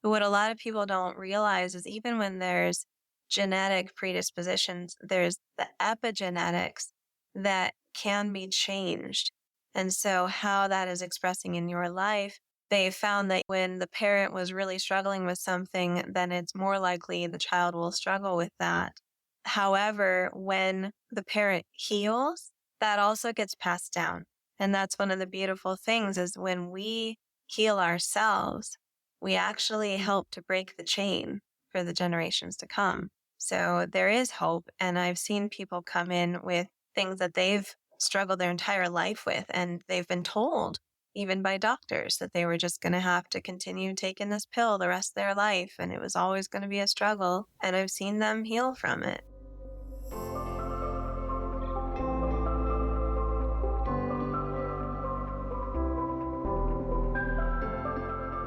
But what a lot of people don't realize is even when there's genetic predispositions, there's the epigenetics that can be changed. And so how that is expressing in your life, they found that when the parent was really struggling with something, then it's more likely the child will struggle with that. However, when the parent heals, that also gets passed down. And that's one of the beautiful things is when we heal ourselves, we actually help to break the chain for the generations to come. So there is hope. And I've seen people come in with things that they've struggled their entire life with, and they've been told, even by doctors, that they were just going to have to continue taking this pill the rest of their life. And it was always going to be a struggle. And I've seen them heal from it.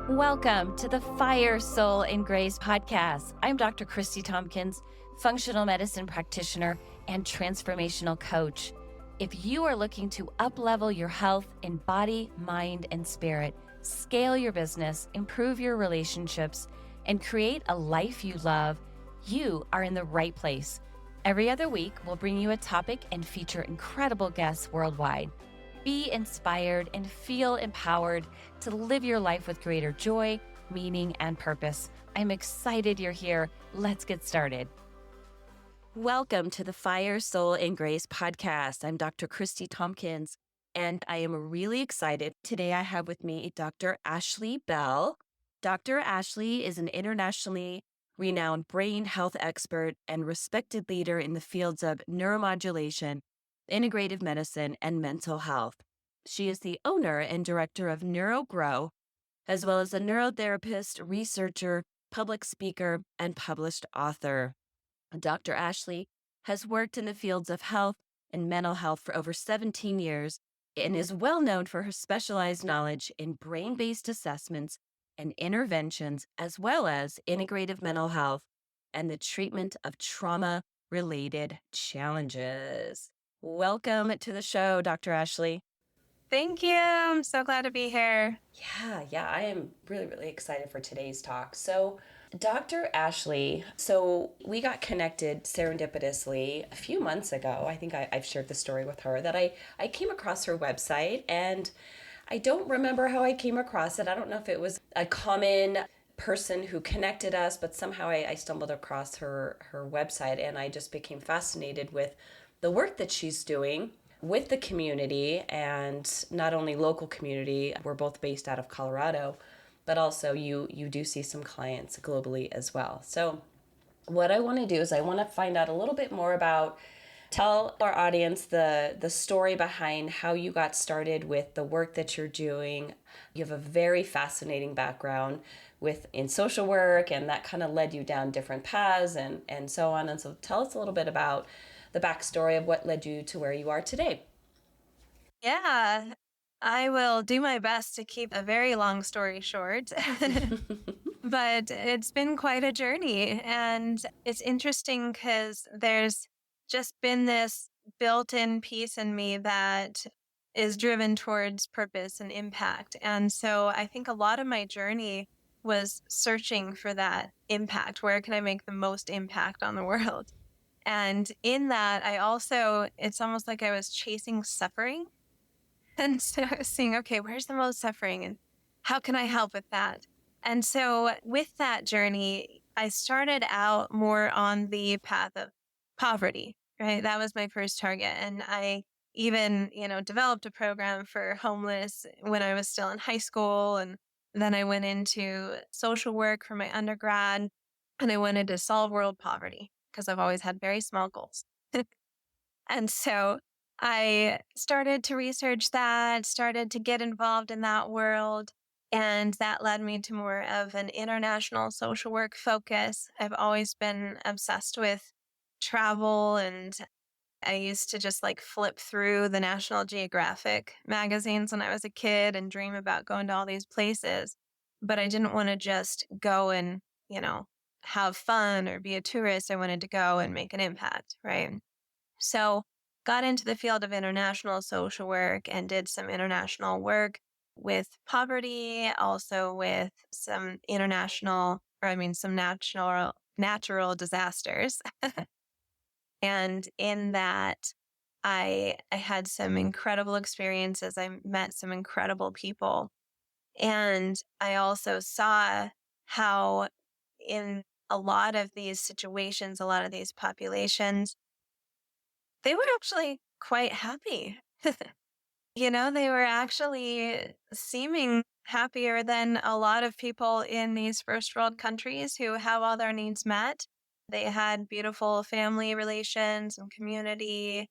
Welcome to the Fire, Soul, and Grace podcast. I'm Dr. Christy Tompkins, functional medicine practitioner and transformational coach. If you are looking to up-level your health in body, mind, and spirit, scale your business, improve your relationships, and create a life you love, you are in the right place. Every other week, we'll bring you a topic and feature incredible guests worldwide. Be inspired and feel empowered to live your life with greater joy, meaning, and purpose. I'm excited you're here. Let's get started. Welcome to the Fire, Soul, and Grace podcast. I'm Dr. Christy Tompkins, and I am really excited. Today I have with me Dr. Ashlie Bell. Dr. Ashlie is an internationally renowned brain health expert and respected leader in the fields of neuromodulation, integrative medicine, and mental health. She is the owner and director of NeuroGrove, as well as a neurotherapist, researcher, public speaker, and published author. Dr. Ashlie has worked in the fields of health and mental health for over 17 years and is well known for her specialized knowledge in brain-based assessments and interventions, as well as integrative mental health and the treatment of trauma-related challenges. Welcome to the show, Dr. Ashlie. Thank you. I'm so glad to be here. Yeah, I am really excited for today's talk. So, Dr. Ashlie, we got connected serendipitously a few months ago. I think I've shared the story with her that I came across her website, and I don't remember how I came across it. I don't know if it was a common person who connected us, but somehow I stumbled across her website, and I just became fascinated with the work that she's doing with the community, and not only local community. We're both based out of Colorado, but also you do see some clients globally as well. So what I want to do is I want to find out a little bit more about, tell our audience the story behind how you got started with the work that you're doing. You have a very fascinating background in social work, and that kind of led you down different paths and so on. And so tell us a little bit about the backstory of what led you to where you are today. Yeah, I will do my best to keep a very long story short. But it's been quite a journey. And it's interesting because there's just been this built-in piece in me that is driven towards purpose and impact. And so I think a lot of my journey was searching for that impact. Where can I make the most impact on the world? And in that, it's almost like I was chasing suffering. And so I was seeing, okay, where's the most suffering and how can I help with that? And so with that journey, I started out more on the path of poverty, right? That was my first target. And I even, developed a program for homeless when I was still in high school. And then I went into social work for my undergrad, and I wanted to solve world poverty because I've always had very small goals. And so I started to research that, started to get involved in that world, and that led me to more of an international social work focus. I've always been obsessed with travel, and I used to just flip through the National Geographic magazines when I was a kid and dream about going to all these places. But I didn't want to just go and, have fun or be a tourist. I wanted to go and make an impact, right? So got into the field of international social work and did some international work with poverty, also with some some natural disasters. And in that, I had some incredible experiences. I met some incredible people. And I also saw how in a lot of these situations, a lot of these populations, they were actually quite happy. They were actually seeming happier than a lot of people in these first world countries who have all their needs met. They had beautiful family relations and community.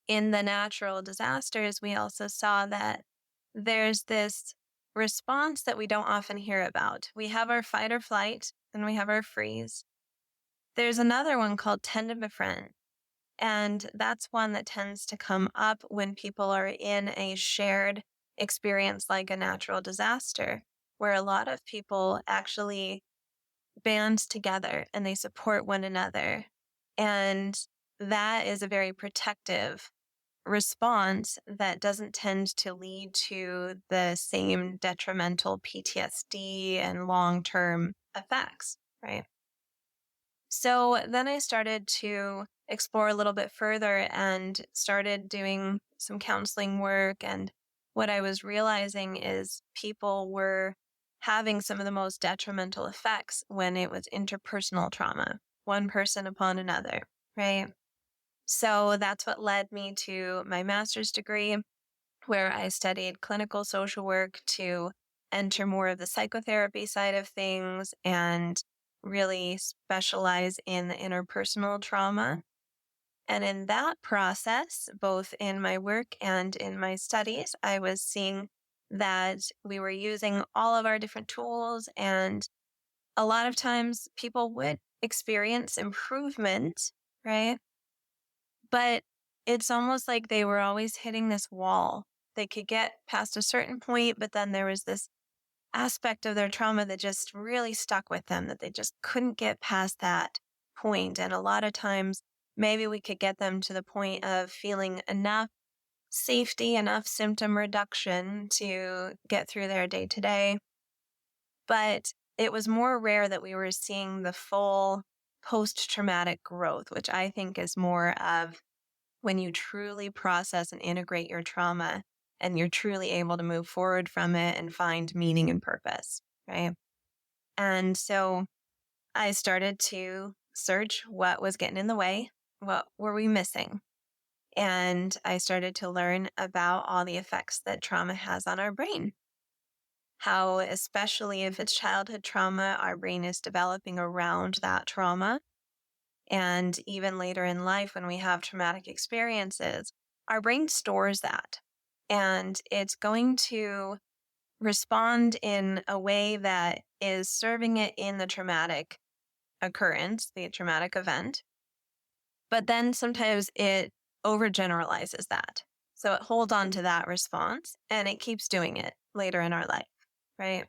In the natural disasters, we also saw that there's this response that we don't often hear about. We have our fight or flight and we have our freeze. There's another one called tend and befriend. And that's one that tends to come up when people are in a shared experience like a natural disaster, where a lot of people actually band together and they support one another. And that is a very protective response that doesn't tend to lead to the same detrimental PTSD and long term effects, right? So then I started to explore a little bit further and started doing some counseling work. And what I was realizing is people were having some of the most detrimental effects when it was interpersonal trauma, one person upon another, right? So that's what led me to my master's degree, where I studied clinical social work to enter more of the psychotherapy side of things and really specialize in the interpersonal trauma. And in that process, both in my work and in my studies, I was seeing that we were using all of our different tools. And a lot of times people would experience improvement, right? But it's almost like they were always hitting this wall. They could get past a certain point, but then there was this aspect of their trauma that just really stuck with them, that they just couldn't get past that point. And a lot of times, maybe we could get them to the point of feeling enough safety, enough symptom reduction to get through their day to day. But it was more rare that we were seeing the full post traumatic growth, which I think is more of when you truly process and integrate your trauma and you're truly able to move forward from it and find meaning and purpose, right? And so I started to search what was getting in the way, what were we missing? And I started to learn about all the effects that trauma has on our brain. How, especially if it's childhood trauma, our brain is developing around that trauma. And even later in life, when we have traumatic experiences, our brain stores that and it's going to respond in a way that is serving it in the traumatic occurrence, the traumatic event. But then sometimes it overgeneralizes that. So it holds on to that response and it keeps doing it later in our life, right?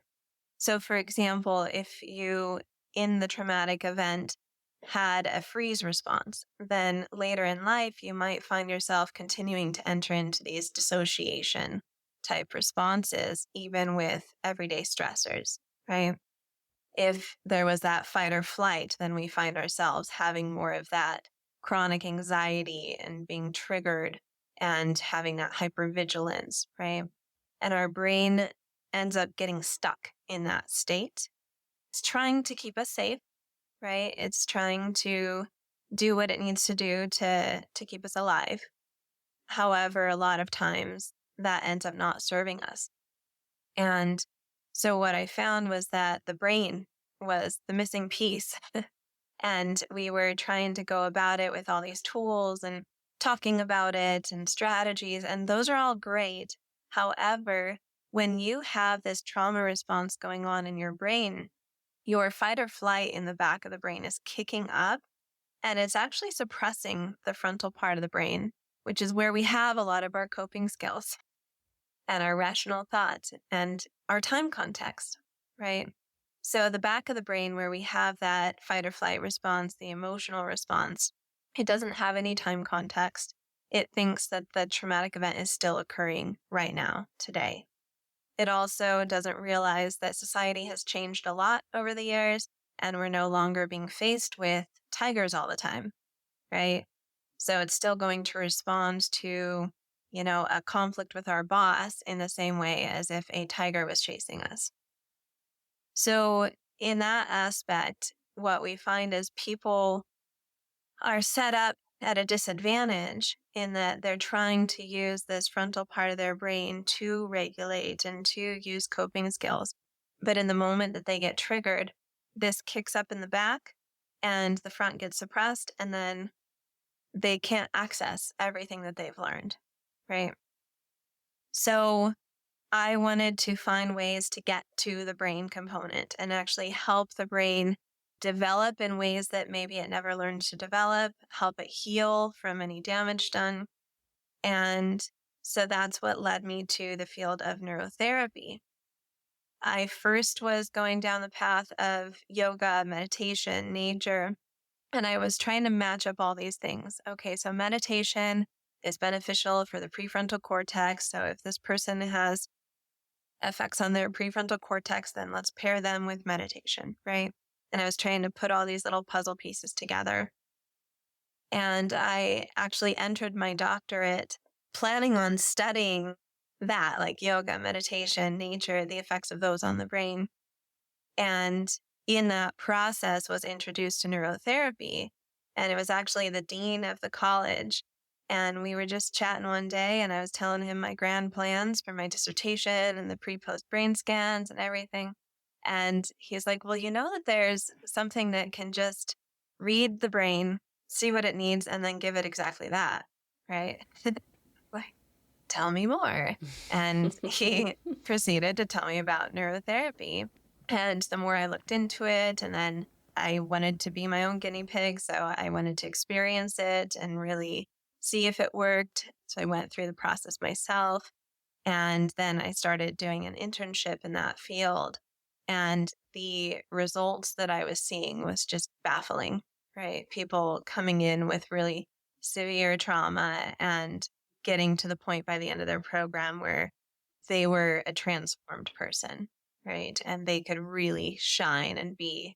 So, for example, if you in the traumatic event had a freeze response, then later in life, you might find yourself continuing to enter into these dissociation type responses, even with everyday stressors, right? If there was that fight or flight, then we find ourselves having more of that chronic anxiety and being triggered and having that hypervigilance, right? And our brain ends up getting stuck in that state. It's trying to keep us safe, right? It's trying to do what it needs to do to keep us alive. However, a lot of times that ends up not serving us. And so what I found was that the brain was the missing piece. And we were trying to go about it with all these tools and talking about it and strategies, and those are all great. However, when you have this trauma response going on in your brain, your fight or flight in the back of the brain is kicking up and it's actually suppressing the frontal part of the brain, which is where we have a lot of our coping skills and our rational thoughts and our time context, right? So the back of the brain where we have that fight or flight response, the emotional response, it doesn't have any time context. It thinks that the traumatic event is still occurring right now, today. it also doesn't realize that society has changed a lot over the years and we're no longer being faced with tigers all the time, right? So it's still going to respond to, a conflict with our boss in the same way as if a tiger was chasing us. So in that aspect, what we find is people are set up at a disadvantage in that they're trying to use this frontal part of their brain to regulate and to use coping skills. But in the moment that they get triggered, this kicks up in the back and the front gets suppressed, and then they can't access everything that they've learned. Right. So I wanted to find ways to get to the brain component and actually help the brain develop in ways that maybe it never learned to develop, help it heal from any damage done. And so that's what led me to the field of neurotherapy. I first was going down the path of yoga, meditation, nature, and I was trying to match up all these things. Okay, so meditation is beneficial for the prefrontal cortex. So if this person has effects on their prefrontal cortex, then let's pair them with meditation, right? And I was trying to put all these little puzzle pieces together. And I actually entered my doctorate planning on studying that, like yoga, meditation, nature, the effects of those on the brain. And in that process was introduced to neurotherapy. And it was actually the dean of the college. And we were just chatting one day, and I was telling him my grand plans for my dissertation and the pre-post brain scans and everything. And he's like, well, you know that there's something that can just read the brain, see what it needs, and then give it exactly that. Right. Like, tell me more. And he proceeded to tell me about neurotherapy. And the more I looked into it, and then I wanted to be my own guinea pig. So I wanted to experience it and really see if it worked. So I went through the process myself. And then I started doing an internship in that field. And the results that I was seeing was just baffling, right? People coming in with really severe trauma and getting to the point by the end of their program where they were a transformed person, right? And they could really shine and be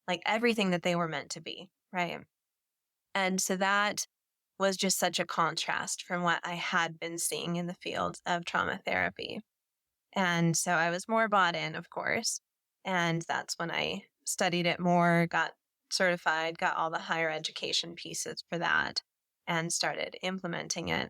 like everything that they were meant to be, right? And so that was just such a contrast from what I had been seeing in the field of trauma therapy. And so I was more bought in, of course. And that's when I studied it more, got certified, got all the higher education pieces for that, and started implementing it.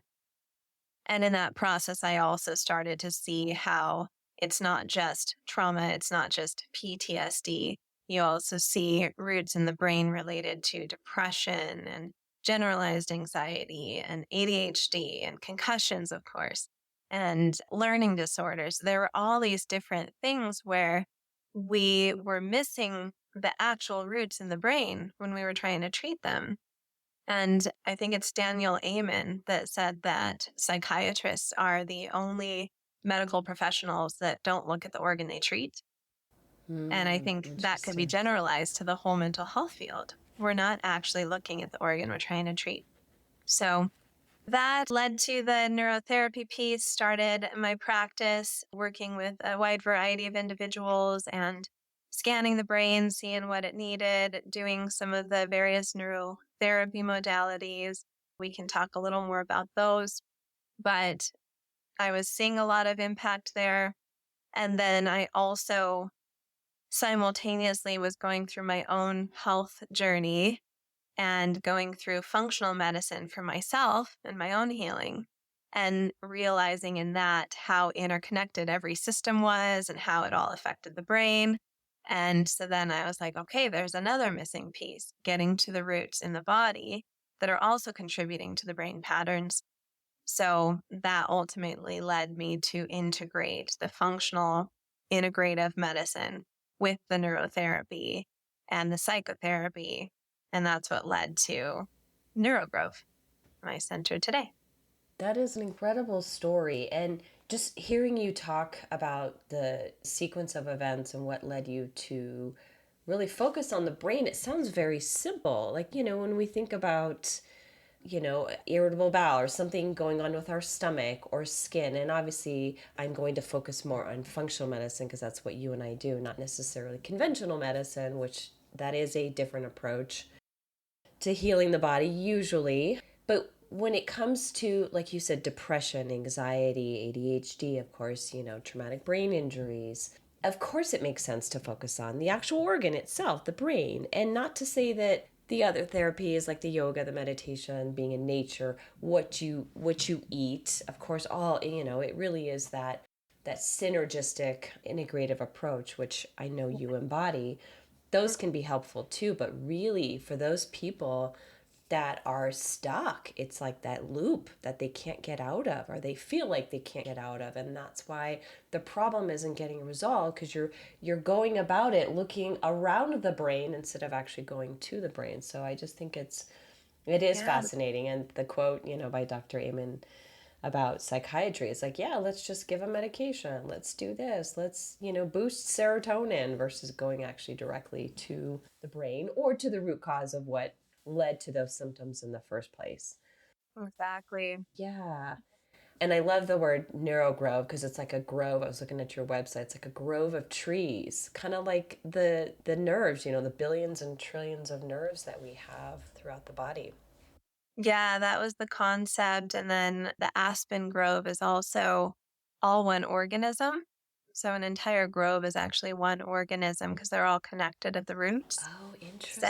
And in that process, I also started to see how it's not just trauma, it's not just PTSD. You also see roots in the brain related to depression and generalized anxiety and ADHD and concussions, of course, and learning disorders. There were all these different things where we were missing the actual roots in the brain when we were trying to treat them. And I think it's Daniel Amen that said that psychiatrists are the only medical professionals that don't look at the organ they treat. And I think that could be Interesting. generalized to the whole mental health field. We're not actually looking at the organ we're trying to treat. So that led to the neurotherapy piece, started my practice working with a wide variety of individuals and scanning the brain, seeing what it needed, doing some of the various neurotherapy modalities. We can talk a little more about those, but I was seeing a lot of impact there. And then I also simultaneously was going through my own health journey and going through functional medicine for myself and my own healing, and realizing in that how interconnected every system was and how it all affected the brain. And so then I was like, okay, there's another missing piece, getting to the roots in the body that are also contributing to the brain patterns. So that ultimately led me to integrate the functional integrative medicine with the neurotherapy and the psychotherapy. And that's what led to NeuroGrove, my center today. That is an incredible story. And just hearing you talk about the sequence of events and what led you to really focus on the brain, it sounds very simple. Like, when we think about irritable bowel or something going on with our stomach or skin. And obviously, I'm going to focus more on functional medicine because that's what you and I do, not necessarily conventional medicine, which that is a different approach to healing the body usually. But when it comes to, like you said, depression, anxiety, ADHD, of course, traumatic brain injuries, of course it makes sense to focus on the actual organ itself, the brain. And not to say that the other therapies like the yoga, the meditation, being in nature, what you eat, of course, all, it really is that synergistic integrative approach, which I know you embody. Those can be helpful too, but really for those people that are stuck, it's like that loop that they can't get out of, or they feel like they can't get out of. And that's why the problem isn't getting resolved, because you're going about it looking around the brain instead of actually going to the brain. So I just think it is Yeah. fascinating. And the quote, by Dr. Amen about psychiatry, it's like, yeah, let's just give a medication, let's do this, let's boost serotonin, versus going actually directly to the brain or to the root cause of what led to those symptoms in the first place. Exactly. Yeah. And I love the word NeuroGrove because it's like a grove. I was looking at your website. It's like a grove of trees, kind of like the nerves, the billions and trillions of nerves that we have throughout the body. Yeah, that was the concept. And then the aspen grove is also all one organism. So an entire grove is actually one organism because they're all connected at the roots. Oh, So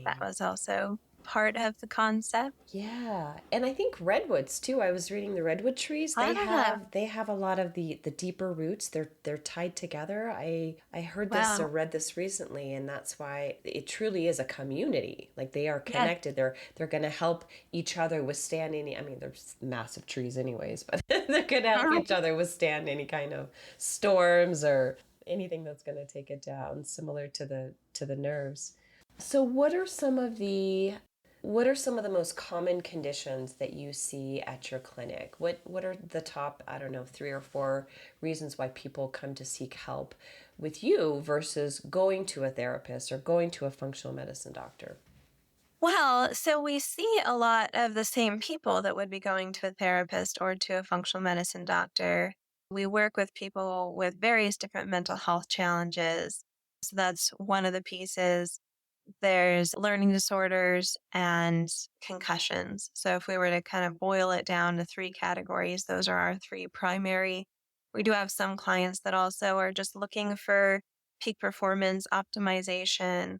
that interesting. was also part of the concept. Yeah, and I think redwoods too. I was reading the redwood trees. They Ah, have they have a lot of the deeper roots. They're tied together. I heard this or wow. read this recently, and that's why it truly is a community. Like they are Yes. connected. They're going to help each other withstand any. I mean, there's massive trees anyways, but they're going to help each other withstand any kind of storms or anything that's going to take it down, similar to the nerves. So what are some of the most common conditions that you see at your clinic? What are the top, I don't know, 3 or 4 reasons why people come to seek help with you versus going to a therapist or going to a functional medicine doctor? Well, so we see a lot of the same people that would be going to a therapist or to a functional medicine doctor. We work with people with various different mental health challenges. So that's one of the pieces. There's learning disorders and concussions. So if we were to kind of boil it down to three categories, those are our three primary. We do have some clients that also are just looking for peak performance optimization.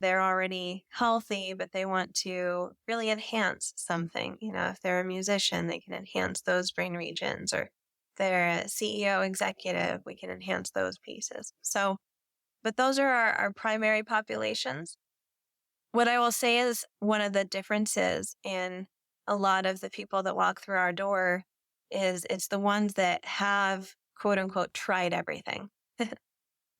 They're already healthy, but they want to really enhance something. If they're a musician, they can enhance those brain regions, or they're a CEO executive, we can enhance those pieces. So, but those are our primary populations. What I will say is one of the differences in a lot of the people that walk through our door is it's the ones that have quote unquote tried everything,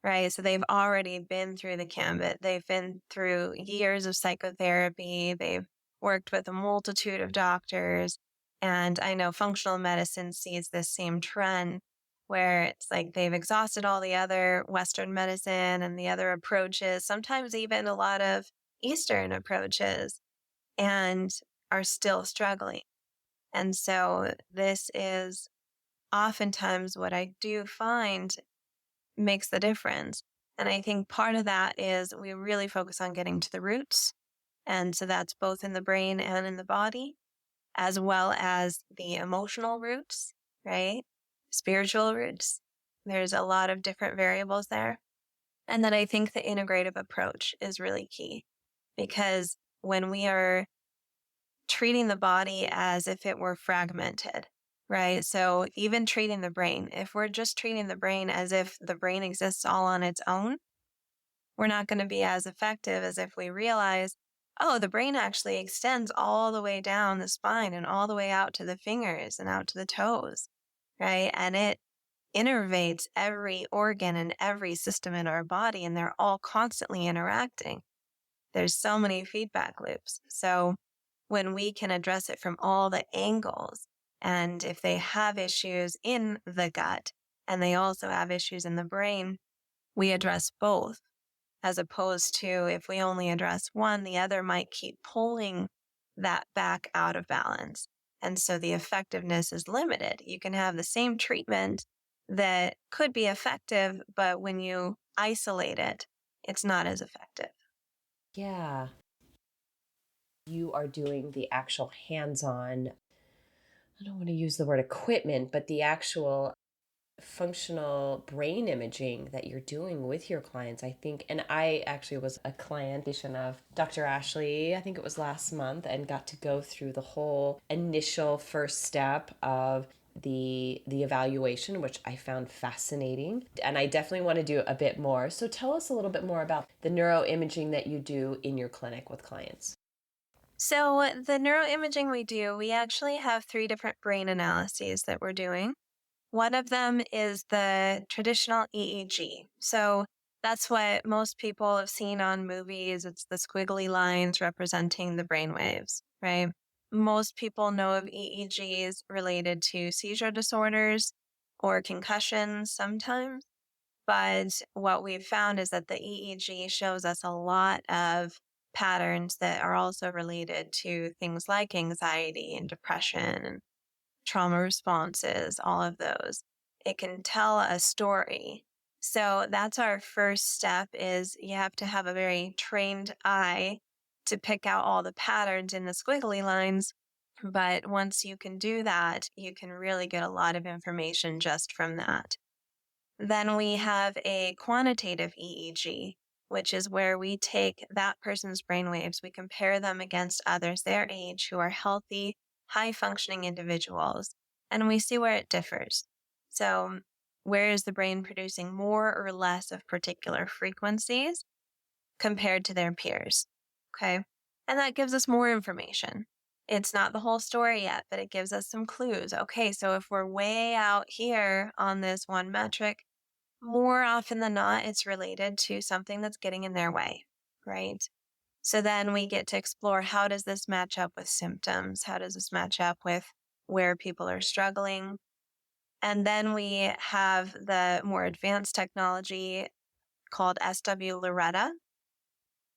right? So they've already been through the gambit. They've been through years of psychotherapy. They've worked with a multitude of doctors. And I know functional medicine sees this same trend where it's like they've exhausted all the other Western medicine and the other approaches, sometimes even a lot of Eastern approaches, and are still struggling. And so this is oftentimes what I do find makes the difference. And I think part of that is we really focus on getting to the roots. And so that's both in the brain and in the body, as well as the emotional roots, right? Spiritual roots. There's a lot of different variables there. And then I think the integrative approach is really key because when we are treating the body as if it were fragmented, right? So even treating the brain, if we're just treating the brain as if the brain exists all on its own, we're not going to be as effective as if we realize, oh, the brain actually extends all the way down the spine and all the way out to the fingers and out to the toes, right? And it innervates every organ and every system in our body, and they're all constantly interacting. There's so many feedback loops. So when we can address it from all the angles, and if they have issues in the gut and they also have issues in the brain, we address both, as opposed to if we only address one, the other might keep pulling that back out of balance. And so the effectiveness is limited. You can have the same treatment that could be effective, but when you isolate it, it's not as effective. Yeah. You are doing the actual hands-on, I don't want to use the word equipment, but the actual functional brain imaging that you're doing with your clients, I think. And I actually was a client of Dr. Ashlie, I think it was last month, and got to go through the whole initial first step of the evaluation, which I found fascinating. And I definitely want to do a bit more. So tell us a little bit more about the neuroimaging that you do in your clinic with clients. So, the neuroimaging we do, we actually have 3 different brain analyses that we're doing. One of them is the traditional EEG. So, that's what most people have seen on movies. It's the squiggly lines representing the brain waves, right? Most people know of EEGs related to seizure disorders or concussions sometimes. But what we've found is that the EEG shows us a lot of patterns that are also related to things like anxiety and depression and trauma responses, all of those. It can tell a story. So that's our first step is you have to have a very trained eye to pick out all the patterns in the squiggly lines. But once you can do that, you can really get a lot of information just from that. Then we have a quantitative EEG, which is where we take that person's brainwaves, we compare them against others their age who are healthy, high functioning individuals, and we see where it differs. So, where is the brain producing more or less of particular frequencies compared to their peers? Okay. And that gives us more information. It's not the whole story yet, but it gives us some clues. Okay, so if we're way out here on this one metric, more often than not, it's related to something that's getting in their way, right? So then we get to explore how does this match up with symptoms? How does this match up with where people are struggling? And then we have the more advanced technology called SW Loretta.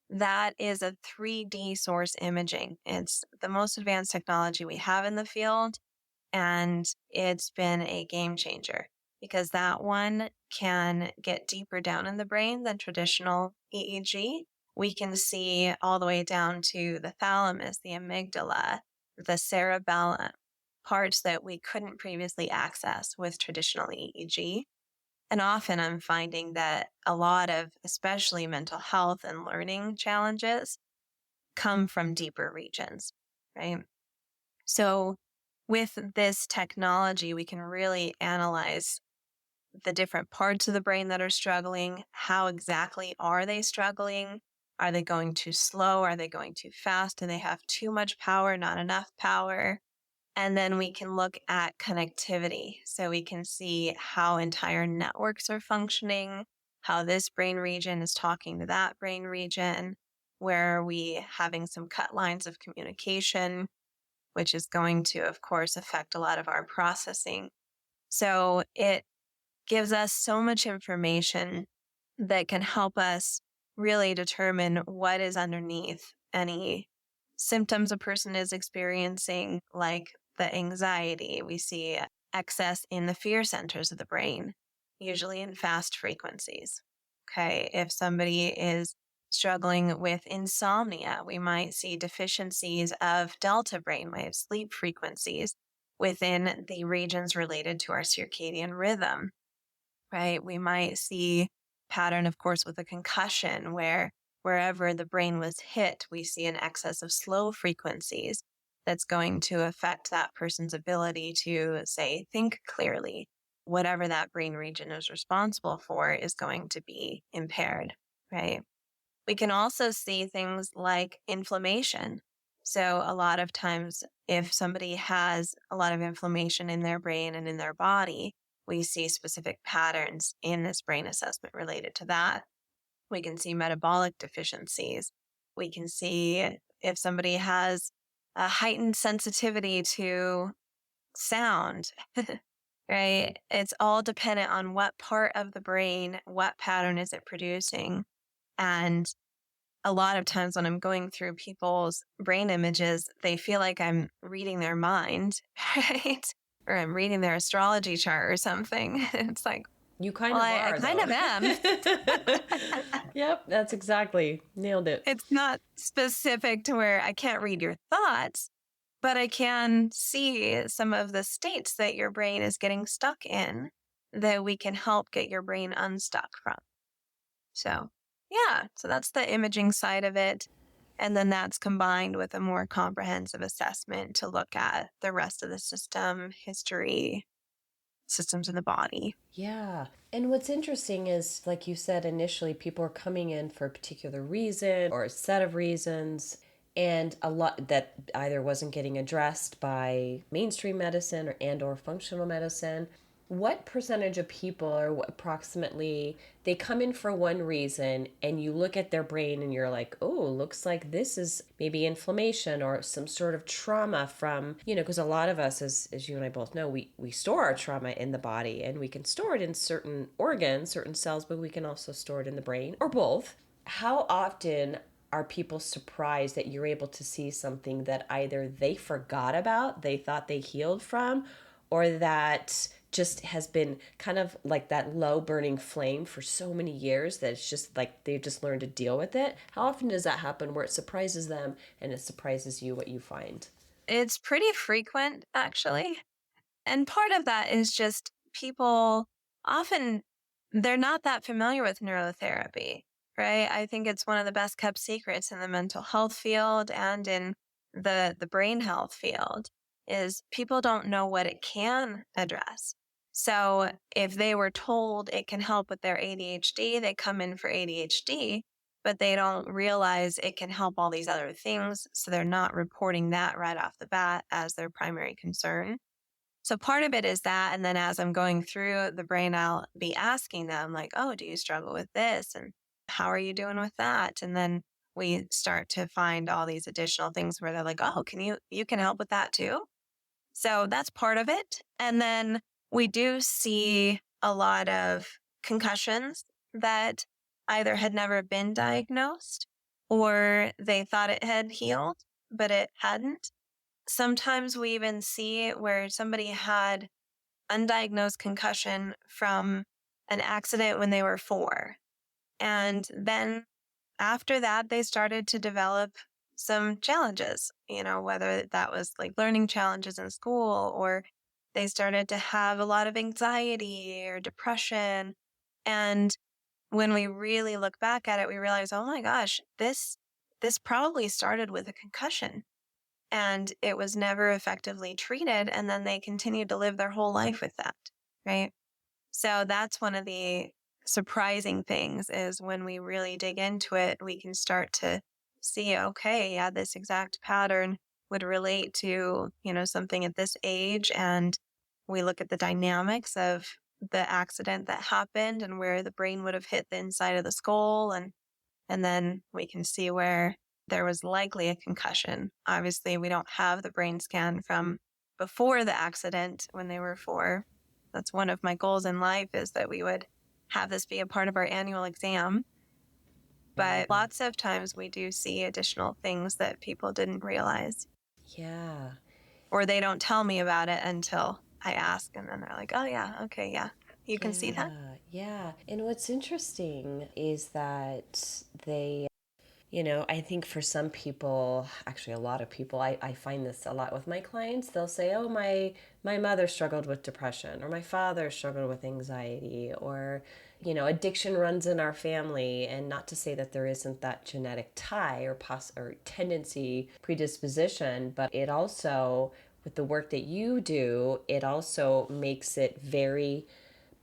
That is a 3D source imaging. It's the most advanced technology we have in the field. And it's been a game changer because that one can get deeper down in the brain than traditional EEG. We can see all the way down to the thalamus, the amygdala, the cerebellum, parts that we couldn't previously access with traditional EEG. And often I'm finding that a lot of, especially mental health and learning challenges, come from deeper regions, right? So, with this technology, we can really analyze the different parts of the brain that are struggling. How exactly are they struggling? Are they going too slow? Are they going too fast? Do they have too much power, not enough power? And then we can look at connectivity. So we can see how entire networks are functioning, how this brain region is talking to that brain region, where are we having some cut lines of communication, which is going to, of course, affect a lot of our processing. So it gives us so much information that can help us really determine what is underneath any symptoms a person is experiencing, like the anxiety. We see excess in the fear centers of the brain, usually in fast frequencies. Okay, if somebody is struggling with insomnia, we might see deficiencies of delta brainwave sleep frequencies within the regions related to our circadian rhythm, right? We might see pattern, of course, with a concussion where wherever the brain was hit, we see an excess of slow frequencies that's going to affect that person's ability to, say, think clearly. Whatever that brain region is responsible for is going to be impaired, right? We can also see things like inflammation. So, a lot of times, if somebody has a lot of inflammation in their brain and in their body, we see specific patterns in this brain assessment related to that. We can see metabolic deficiencies. We can see if somebody has a heightened sensitivity to sound, right? It's all dependent on what part of the brain, what pattern is it producing. And a lot of times when I'm going through people's brain images, they feel like I'm reading their mind, right? Or I'm reading their astrology chart or something. It's like, You kind well, of I are, kind though. of am. Yep, that's exactly. Nailed it. It's not specific to where I can't read your thoughts, but I can see some of the states that your brain is getting stuck in that we can help get your brain unstuck from. So, yeah, so that's the imaging side of it. And then that's combined with a more comprehensive assessment to look at the rest of the system, history, systems in the body. Yeah. And what's interesting is, like you said initially, people are coming in for a particular reason or a set of reasons, and a lot that either wasn't getting addressed by mainstream medicine or functional medicine. What percentage of people, or approximately, they come in for one reason and you look at their brain and you're like, oh, looks like this is maybe inflammation or some sort of trauma from, because a lot of us, as you and I both know, we store our trauma in the body, and we can store it in certain organs, certain cells, but we can also store it in the brain, or both. How often are people surprised that you're able to see something that either they forgot about, they thought they healed from, or that just has been kind of like that low burning flame for so many years that it's just like they've just learned to deal with it? How often does that happen where it surprises them and it surprises you what you find? It's pretty frequent, actually. And part of that is just people often, they're not that familiar with neurotherapy, right? I think it's one of the best kept secrets in the mental health field and in the brain health field is people don't know what it can address. So if they were told it can help with their ADHD, they come in for ADHD, but they don't realize it can help all these other things. So they're not reporting that right off the bat as their primary concern. So part of it is that. And then as I'm going through the brain, I'll be asking them, like, oh, do you struggle with this? And how are you doing with that? And then we start to find all these additional things where they're like, oh, you can help with that too? So that's part of it. And then we do see a lot of concussions that either had never been diagnosed or they thought it had healed, but it hadn't. Sometimes we even see where somebody had undiagnosed concussion from an accident when they were 4. And then after that, they started to develop some challenges, whether that was like learning challenges in school or they started to have a lot of anxiety or depression. And when we really look back at it, we realize, oh my gosh, this probably started with a concussion and it was never effectively treated. And then they continued to live their whole life with that. Right. So that's one of the surprising things is when we really dig into it, we can start to see, okay, yeah, this exact pattern would relate to, something at this age. And we look at the dynamics of the accident that happened and where the brain would have hit the inside of the skull. And then we can see where there was likely a concussion. Obviously, we don't have the brain scan from before the accident when they were 4. That's one of my goals in life is that we would have this be a part of our annual exam. But lots of times we do see additional things that people didn't realize. Yeah. Or they don't tell me about it until I ask. And then they're like, oh, yeah, okay, yeah, you can see that. Yeah. And what's interesting is that I think for some people, actually a lot of people, I find this a lot with my clients. They'll say, oh, my mother struggled with depression, or my father struggled with anxiety, or, addiction runs in our family. And not to say that there isn't that genetic tie or tendency, predisposition, but it also, with the work that you do, it also makes it very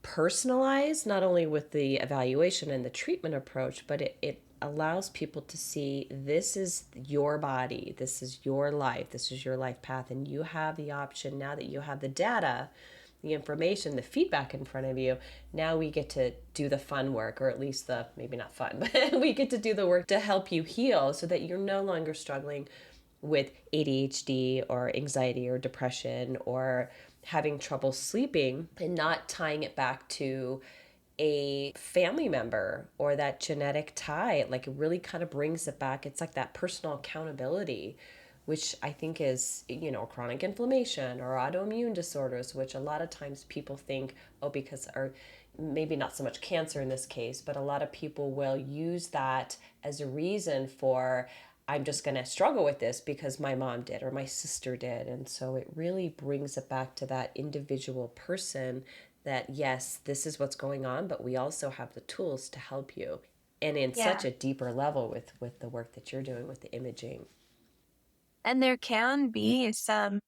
personalized, not only with the evaluation and the treatment approach, but it allows people to see this is your body, this is your life, this is your life path, and you have the option now that you have the data, the information, the feedback in front of you. Now we get to do the fun work, or at least the maybe not fun, but we get to do the work to help you heal so that you're no longer struggling with ADHD or anxiety or depression or having trouble sleeping, and not tying it back to a family member or that genetic tie. Like it really kind of brings it back. It's like that personal accountability, which I think is, chronic inflammation or autoimmune disorders, which a lot of times people think, oh, because, or maybe not so much cancer in this case, but a lot of people will use that as a reason for, I'm just going to struggle with this because my mom did or my sister did. And so it really brings it back to that individual person that, yes, this is what's going on, but we also have the tools to help you. And in such Yeah. a deeper level with the work that you're doing with the imaging. And there can be some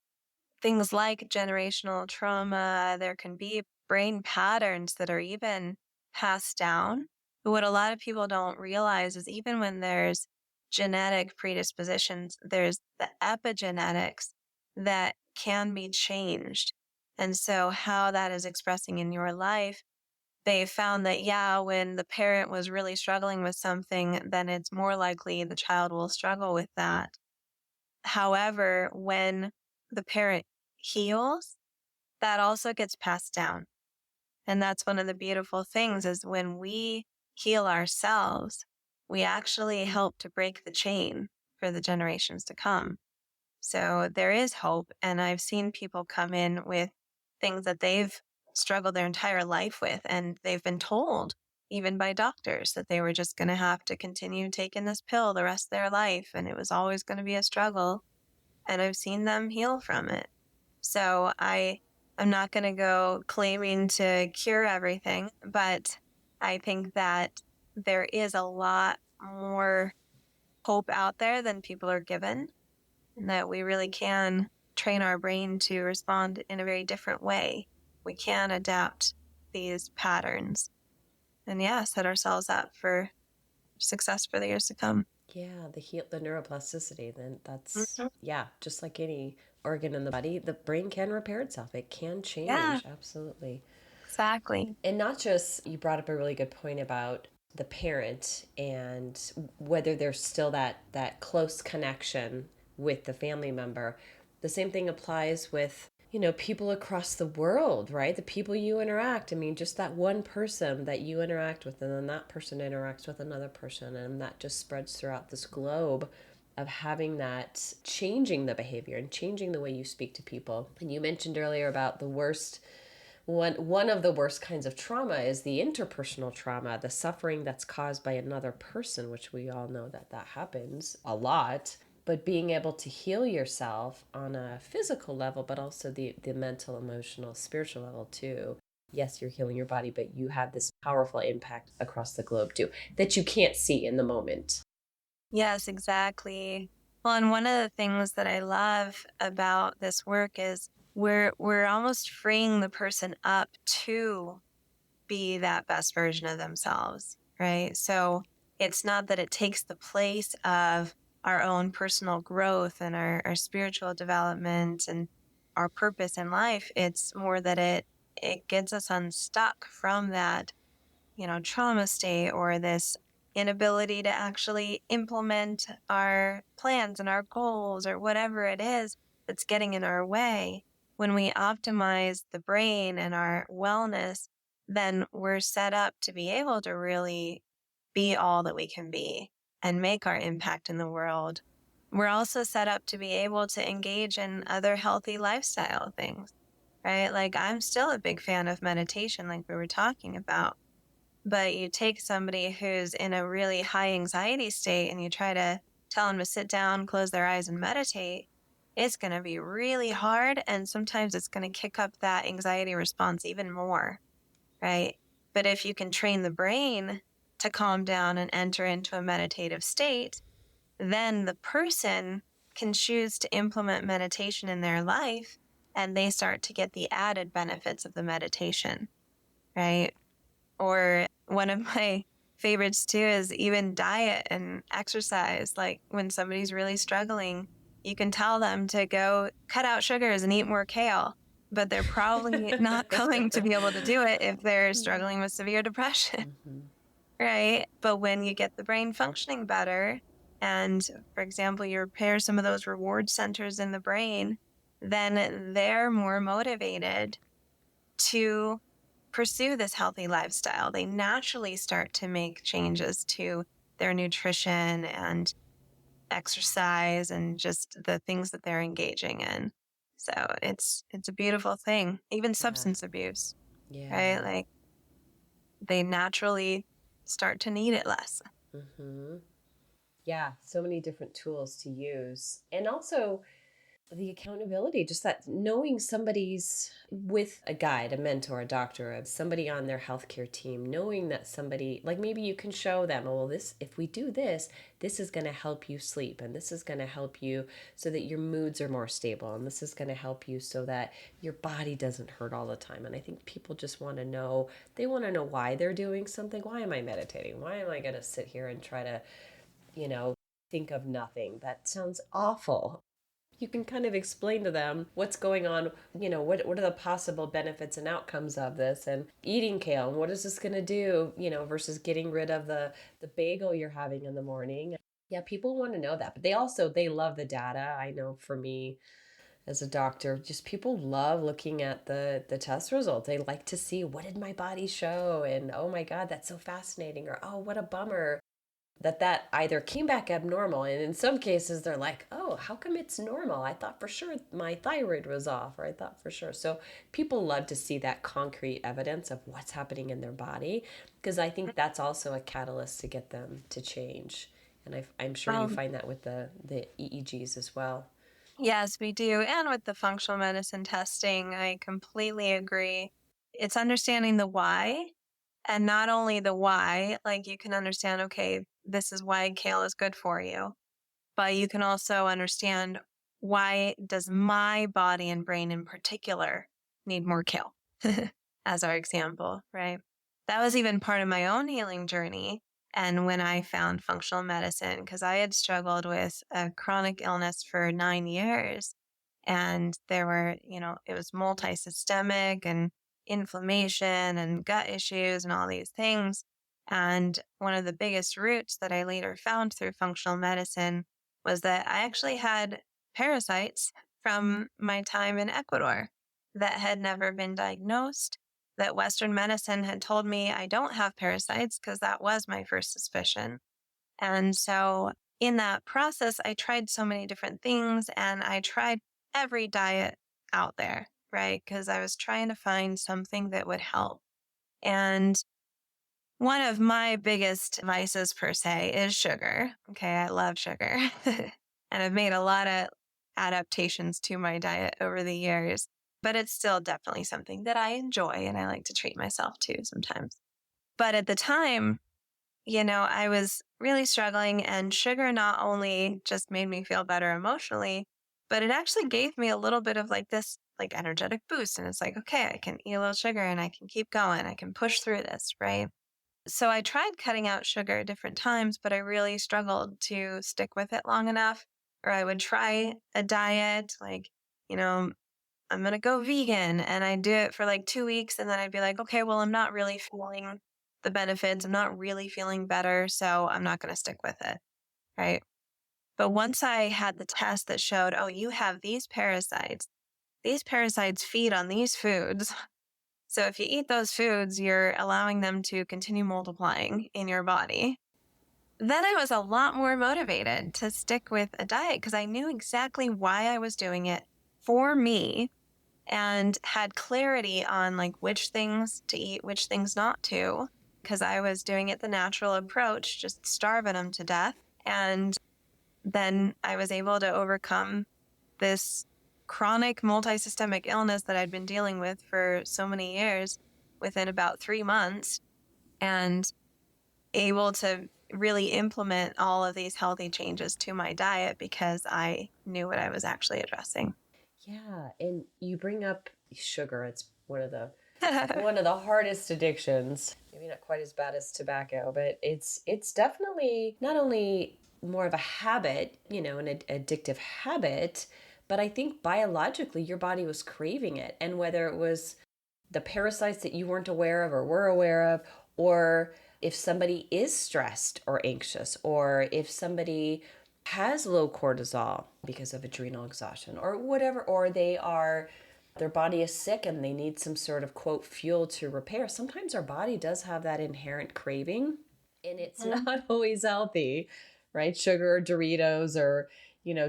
things like generational trauma. There can be brain patterns that are even passed down. But what a lot of people don't realize is even when there's genetic predispositions, there's the epigenetics that can be changed. And so, how that is expressing in your life, they found that, yeah, when the parent was really struggling with something, then it's more likely the child will struggle with that. However, when the parent heals, that also gets passed down. And that's one of the beautiful things is when we heal ourselves, we actually help to break the chain for the generations to come. So there is hope. And I've seen people come in with things that they've struggled their entire life with, and they've been told, even by doctors, that they were just going to have to continue taking this pill the rest of their life. And it was always going to be a struggle. And I've seen them heal from it. So I'm not going to go claiming to cure everything, but I think that there is a lot more hope out there than people are given, and that we really can train our brain to respond in a very different way. We can adapt these patterns and, yeah, set ourselves up for success for the years to come. Yeah, the neuroplasticity, then that's, Mhm. yeah, just like any organ in the body, the brain can repair itself. It can Yeah, change, absolutely. exactly. And not just, you brought up a really good point about the parent and whether there's still that close connection with the family member. The same thing applies with, people across the world, right? The people you interact. I mean, just that one person that you interact with, and then that person interacts with another person, and that just spreads throughout this globe of having that changing the behavior and changing the way you speak to people. And you mentioned earlier about the worst, one of the worst kinds of trauma is the interpersonal trauma, the suffering that's caused by another person, which we all know that happens a lot. But being able to heal yourself on a physical level, but also the mental, emotional, spiritual level too. Yes, you're healing your body, but you have this powerful impact across the globe too that you can't see in the moment. Yes, exactly. Well, and one of the things that I love about this work is we're almost freeing the person up to be that best version of themselves, right? So it's not that it takes the place of our own personal growth and our spiritual development and our purpose in life. It's more that it gets us unstuck from that, trauma state or this inability to actually implement our plans and our goals or whatever it is that's getting in our way. When we optimize the brain and our wellness, then we're set up to be able to really be all that we can be and make our impact in the world. We're also set up to be able to engage in other healthy lifestyle things, right? Like I'm still a big fan of meditation, like we were talking about. But you take somebody who's in a really high anxiety state and you try to tell them to sit down, close their eyes, and meditate, it's going to be really hard. And sometimes it's going to kick up that anxiety response even more, right? But if you can train the brain to calm down and enter into a meditative state, then the person can choose to implement meditation in their life and they start to get the added benefits of the meditation, right? Or one of my favorites too is even diet and exercise. Like when somebody's really struggling, you can tell them to go cut out sugars and eat more kale, but they're probably not going to be able to do it if they're struggling with severe depression, Mm-hmm. right? But when you get the brain functioning better, and for example, you repair some of those reward centers in the brain, then they're more motivated to pursue this healthy lifestyle, they naturally start to make changes to their nutrition and exercise and just the things that they're engaging in. So it's a beautiful thing. Even Yeah. substance abuse, right? Yeah. Like they naturally start to need it less. Mm-hmm. Yeah. So many different tools to use. And also, the accountability, just that knowing somebody's with a guide, a mentor, a doctor, somebody on their healthcare team, knowing that somebody, like maybe you can show them, oh, well, this, if we do this, this is going to help you sleep, and this is going to help you so that your moods are more stable, and this is going to help you so that your body doesn't hurt all the time. And I think people just want to know, they want to know why they're doing something. Why am I meditating? Why am I going to sit here and try to, you know, think of nothing? That sounds awful. You can kind of explain to them what's going on, what are the possible benefits and outcomes of this, and eating kale, and what is this going to do, versus getting rid of the bagel you're having in the morning. Yeah, people want to know that, but they love the data. I know for me as a doctor, just people love looking at the test results. They like to see, what did my body show, and oh my god, that's so fascinating, or oh, what a bummer that either came back abnormal, and in some cases they're like, oh, how come it's normal? I thought for sure my thyroid was off, or I thought for sure. So people love to see that concrete evidence of what's happening in their body, because I think that's also a catalyst to get them to change. And I'm sure you Um, find that with the EEGs as well. yes, we do. And with the functional medicine testing, I completely agree. It's understanding the why. And not only the why, like you can understand, okay, this is why kale is good for you, but you can also understand, why does my body and brain in particular need more kale? As our example, right? That was even part of my own healing journey. And when I found functional medicine, because I had struggled with a chronic illness for 9 years, and there were, it was multi-systemic and inflammation and gut issues and all these things. And one of the biggest roots that I later found through functional medicine was that I actually had parasites from my time in Ecuador that had never been diagnosed. That Western medicine had told me I don't have parasites, because that was my first suspicion. And so in that process, I tried so many different things, and I tried every diet out there, right? Because I was trying to find something that would help. And one of my biggest vices, per se, is sugar. Okay, I love sugar. And I've made a lot of adaptations to my diet over the years, but it's still definitely something that I enjoy and I like to treat myself to sometimes. But at the time, I was really struggling, and sugar not only just made me feel better emotionally, but it actually gave me a little bit of like this like energetic boost. And it's like, okay, I can eat a little sugar and I can keep going. I can push through this, right? So I tried cutting out sugar at different times, but I really struggled to stick with it long enough. Or I would try a diet, like, you know, I'm going to go vegan, and I'd do it for like 2 weeks. And then I'd be like, okay, well, I'm not really feeling the benefits. I'm not really feeling better. So I'm not going to stick with it. Right. But once I had the test that showed, oh, you have these parasites feed on these foods. So if you eat those foods, you're allowing them to continue multiplying in your body. Then I was a lot more motivated to stick with a diet, because I knew exactly why I was doing it for me, and had clarity on like which things to eat, which things not to, because I was doing it the natural approach, just starving them to death. And then I was able to overcome this chronic multisystemic illness that I'd been dealing with for so many years within about 3 months, and able to really implement all of these healthy changes to my diet because I knew what I was actually addressing. Yeah, and you bring up sugar. It's one of the hardest addictions. Maybe not quite as bad as tobacco, but it's definitely not only more of a habit, an addictive habit, but I think biologically your body was craving it. And whether it was the parasites that you weren't aware of or were aware of, or if somebody is stressed or anxious, or if somebody has low cortisol because of adrenal exhaustion or whatever, or they are their body is sick and they need some sort of quote fuel to repair, sometimes our body does have that inherent craving and it's not always healthy, right? Sugar or Doritos or,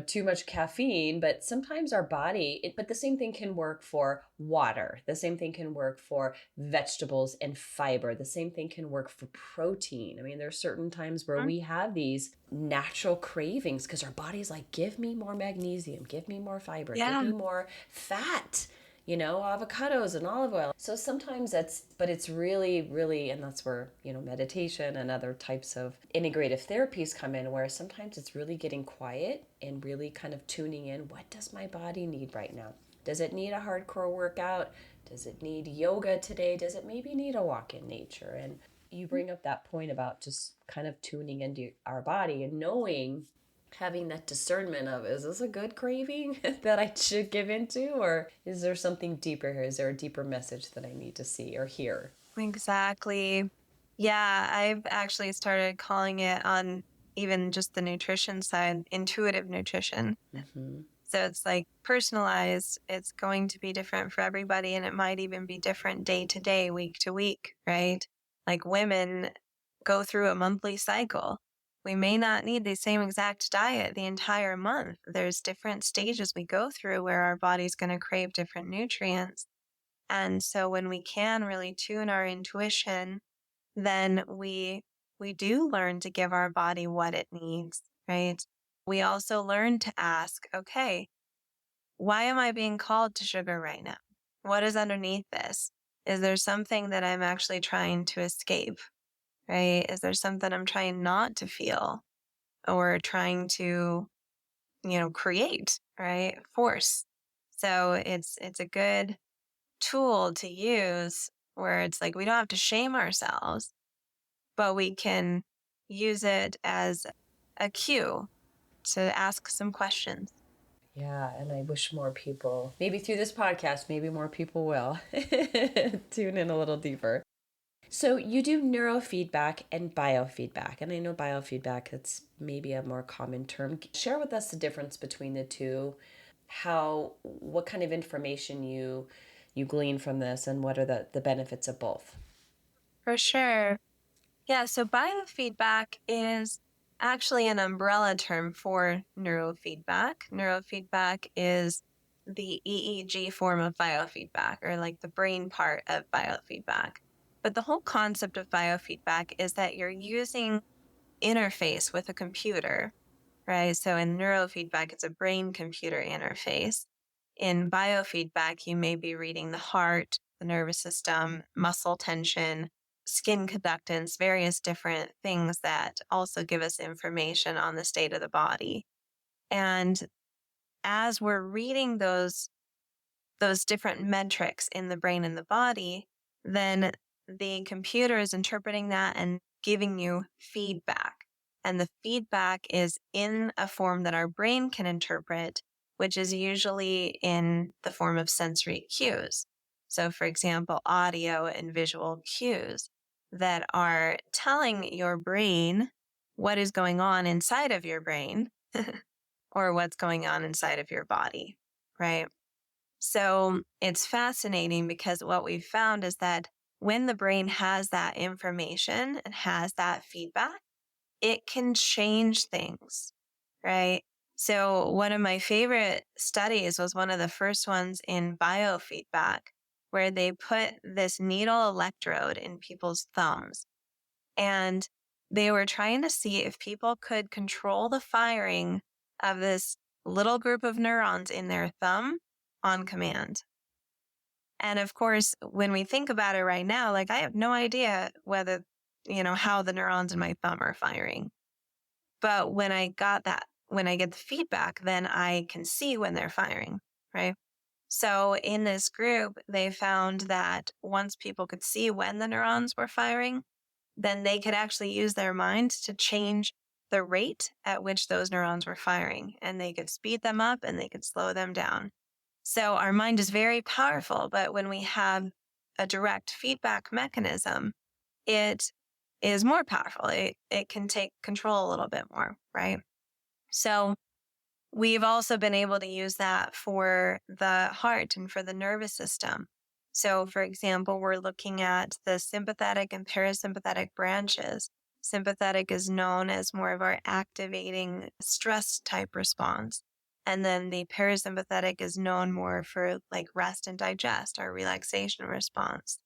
too much caffeine, but sometimes our body, but the same thing can work for water. The same thing can work for vegetables and fiber. The same thing can work for protein. I mean, there are certain times where we have these natural cravings because our body's like, give me more magnesium, give me more fiber, give Yeah. me more fat, avocados and olive oil. So sometimes but it's really, really, and that's where, meditation and other types of integrative therapies come in, where sometimes it's really getting quiet and really kind of tuning in. What does my body need right now? Does it need a hardcore workout? Does it need yoga today? Does it maybe need a walk in nature? And you bring up that point about just kind of tuning into our body and knowing, having that discernment of, is this a good craving that I should give into, or is there something deeper here? Is there a deeper message that I need to see or hear? Exactly. Yeah, I've actually started calling it, on even just the nutrition side, intuitive nutrition. Mm-hmm. So it's like personalized. It's going to be different for everybody, and it might even be different day to day, week to week, right? Like women go through a monthly cycle. We may not need the same exact diet the entire month. There's different stages we go through where our body's going to crave different nutrients. And so when we can really tune our intuition, then we do learn to give our body what it needs, right? We also learn to ask, okay, why am I being called to sugar right now? What is underneath this? Is there something that I'm actually trying to escape, right? Is there something I'm trying not to feel or trying to, create, right? Force. So it's a good tool to use where it's like we don't have to shame ourselves, but we can use it as a cue to ask some questions. Yeah, and I wish more people, maybe through this podcast, maybe more people will tune in a little deeper. So you do neurofeedback and biofeedback, and I know biofeedback, it's maybe a more common term. Share with us the difference between the two, what kind of information you glean from this, and what are the benefits of both? For sure. Yeah, so biofeedback is actually an umbrella term for neurofeedback. Neurofeedback is the EEG form of biofeedback, or like the brain part of biofeedback. But the whole concept of biofeedback is that you're using interface with a computer, right? So in neurofeedback, it's a brain computer interface. In biofeedback, you may be reading the heart, the nervous system, muscle tension, skin conductance, various different things that also give us information on the state of the body. And as we're reading those different metrics in the brain and the body, then the computer is interpreting that and giving you feedback. And the feedback is in a form that our brain can interpret, which is usually in the form of sensory cues. So, for example, audio and visual cues that are telling your brain what is going on inside of your brain or what's going on inside of your body, right? So it's fascinating because what we've found is that when the brain has that information and has that feedback, it can change things, right? So one of my favorite studies was one of the first ones in biofeedback, where they put this needle electrode in people's thumbs. And they were trying to see if people could control the firing of this little group of neurons in their thumb on command. And of course, when we think about it right now, like I have no idea whether, how the neurons in my thumb are firing. But when I get the feedback, then I can see when they're firing, right? So in this group, they found that once people could see when the neurons were firing, then they could actually use their mind to change the rate at which those neurons were firing. And they could speed them up and they could slow them down. So our mind is very powerful, but when we have a direct feedback mechanism, it is more powerful. It can take control a little bit more, right? So we've also been able to use that for the heart and for the nervous system. So, for example, we're looking at the sympathetic and parasympathetic branches. Sympathetic is known as more of our activating stress type response. And then the parasympathetic is known more for like rest and digest, our relaxation response.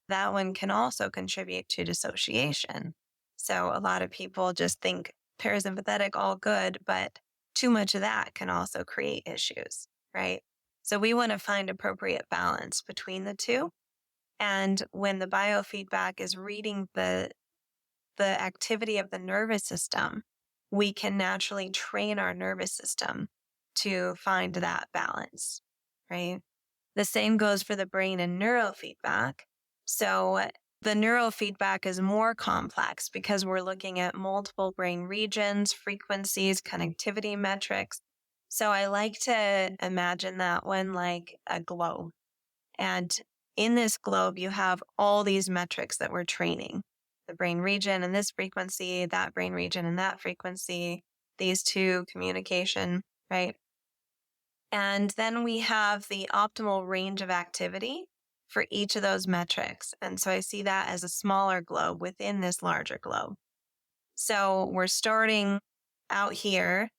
That one can also contribute to dissociation. So a lot of people just think parasympathetic, all good, but too much of that can also create issues, right? So we want to find appropriate balance between the two. And when the biofeedback is reading the activity of the nervous system, we can naturally train our nervous system to find that balance, right? The same goes for the brain and neurofeedback. So the neurofeedback is more complex because we're looking at multiple brain regions, frequencies, connectivity metrics. So I like to imagine that one like a globe. And in this globe, you have all these metrics that we're training: the brain region and this frequency, that brain region and that frequency, these two communication, right? And then we have the optimal range of activity for each of those metrics. And so I see that as a smaller globe within this larger globe. So we're starting out here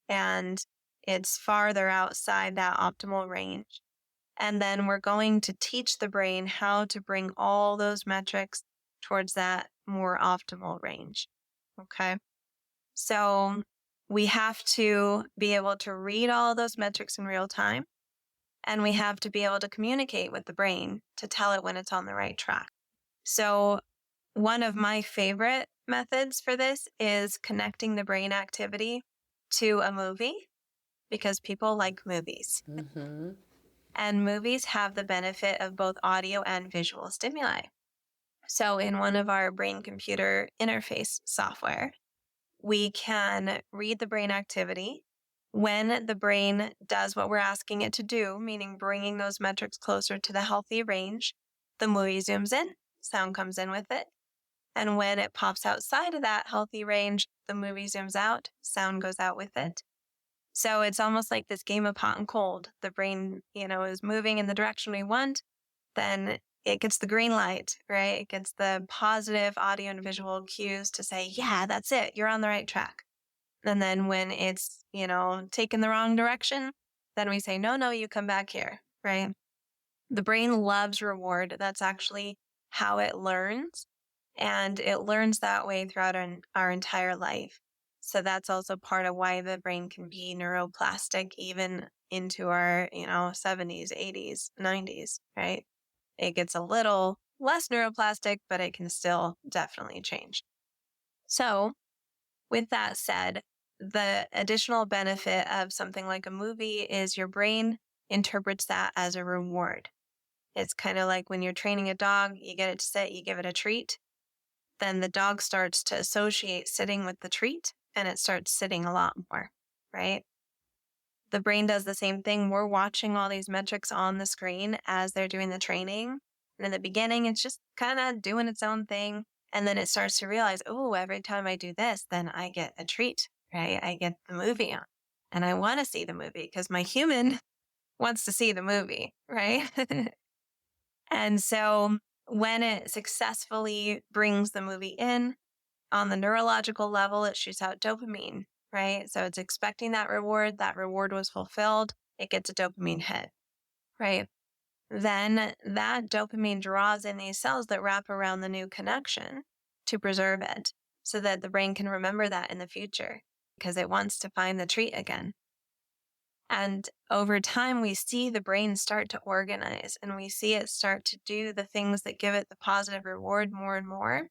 and it's farther outside that optimal range. And then we're going to teach the brain how to bring all those metrics towards that more optimal range. Okay. So we have to be able to read all those metrics in real time. And we have to be able to communicate with the brain to tell it when it's on the right track. So one of my favorite methods for this is connecting the brain activity to a movie, because people like movies. Mm-hmm. And movies have the benefit of both audio and visual stimuli. So in one of our brain computer interface software, we can read the brain activity. When the brain does what we're asking it to do, meaning bringing those metrics closer to the healthy range, the movie zooms in, sound comes in with it. And when it pops outside of that healthy range, the movie zooms out, sound goes out with it. So it's almost like this game of hot and cold. The brain, is moving in the direction we want, then it gets the green light, right? It gets the positive audio and visual cues to say, yeah, that's it. You're on the right track. And then when it's, taken the wrong direction, then we say, no, you come back here, right? The brain loves reward. That's actually how it learns. And it learns that way throughout our entire life. So that's also part of why the brain can be neuroplastic even into our, 70s, 80s, 90s, right? It gets a little less neuroplastic, but it can still definitely change. So with that said, the additional benefit of something like a movie is your brain interprets that as a reward. It's kind of like when you're training a dog, you get it to sit, you give it a treat. Then the dog starts to associate sitting with the treat and it starts sitting a lot more, right? The brain does the same thing. We're watching all these metrics on the screen as they're doing the training. And in the beginning, it's just kind of doing its own thing. And then it starts to realize, oh, every time I do this, then I get a treat, right? I get the movie on. And I want to see the movie because my human wants to see the movie, right? And so when it successfully brings the movie in, on the neurological level, it shoots out dopamine, right? So it's expecting that reward. That reward was fulfilled. It gets a dopamine hit, right? Then that dopamine draws in these cells that wrap around the new connection to preserve it so that the brain can remember that in the future because it wants to find the treat again. And over time, we see the brain start to organize and we see it start to do the things that give it the positive reward more and more.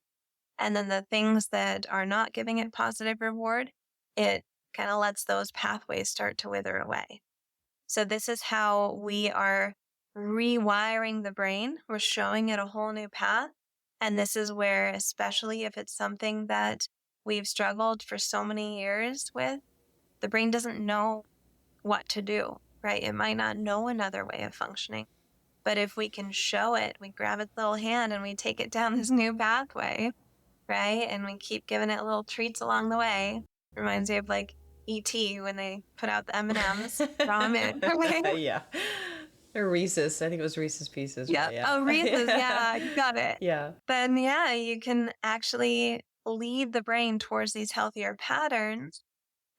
And then the things that are not giving it positive reward, it kind of lets those pathways start to wither away. So this is how we are rewiring the brain. We're showing it a whole new path. And this is where, especially if it's something that we've struggled for so many years with, the brain doesn't know what to do, right? It might not know another way of functioning. But if we can show it, we grab its little hand and we take it down this new pathway, right? And we keep giving it little treats along the way. Reminds me of like ET when they put out the M&Ms ramen. Yeah. Or Reese's. I think it was Reese's Pieces, Yeah. right? Yeah. Oh, Reese's. Yeah, you got it. Yeah. Then, yeah, you can actually lead the brain towards these healthier patterns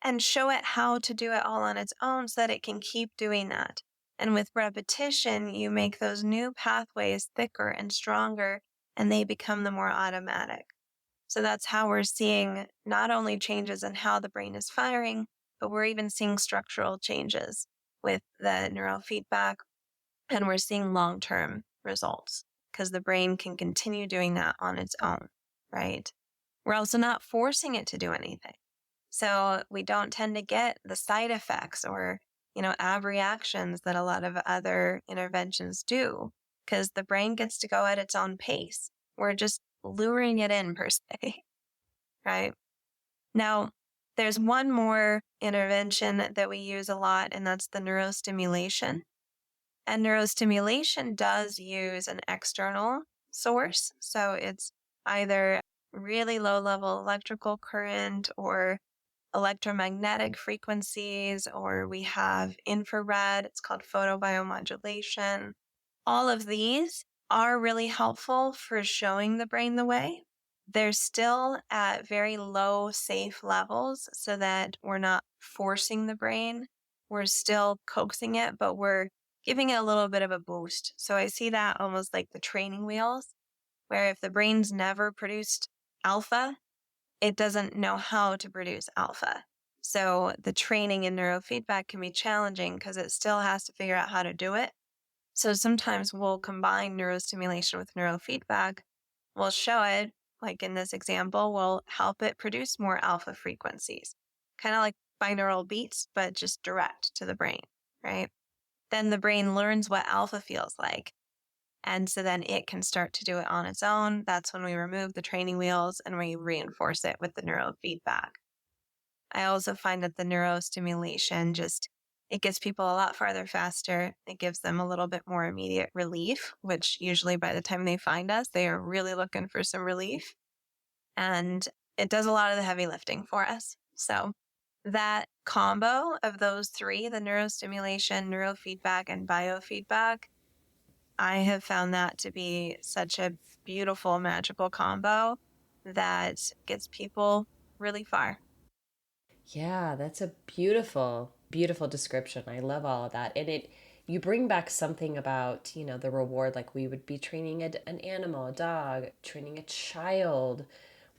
and show it how to do it all on its own so that it can keep doing that. And with repetition, you make those new pathways thicker and stronger, and they become the more automatic. So that's how we're seeing not only changes in how the brain is firing, but we're even seeing structural changes with the neurofeedback, and we're seeing long-term results because the brain can continue doing that on its own, right? We're also not forcing it to do anything. So we don't tend to get the side effects or, abreactions that a lot of other interventions do because the brain gets to go at its own pace. We're just luring it in per se, right? Now, there's one more intervention that we use a lot, and that's the neurostimulation. And neurostimulation does use an external source. So it's either really low level electrical current or electromagnetic frequencies, or we have infrared. It's called photobiomodulation. All of these are really helpful for showing the brain the way. They're still at very low, safe levels so that we're not forcing the brain. We're still coaxing it, but we're giving it a little bit of a boost. So I see that almost like the training wheels, where if the brain's never produced alpha, it doesn't know how to produce alpha. So the training in neurofeedback can be challenging because it still has to figure out how to do it. So sometimes we'll combine neurostimulation with neurofeedback. We'll show it, like in this example, we'll help it produce more alpha frequencies, kind of like binaural beats, but just direct to the brain, right? Then the brain learns what alpha feels like. And so then it can start to do it on its own. That's when we remove the training wheels and we reinforce it with the neurofeedback. I also find that the neurostimulation it gets people a lot farther faster. It gives them a little bit more immediate relief, which usually by the time they find us, they are really looking for some relief. And it does a lot of the heavy lifting for us. So that combo of those three, the neurostimulation, neurofeedback, and biofeedback, I have found that to be such a beautiful, magical combo that gets people really far. Yeah, that's a beautiful, beautiful description. I love all of that. And you bring back something about, the reward, like we would be training an animal, a dog, training a child,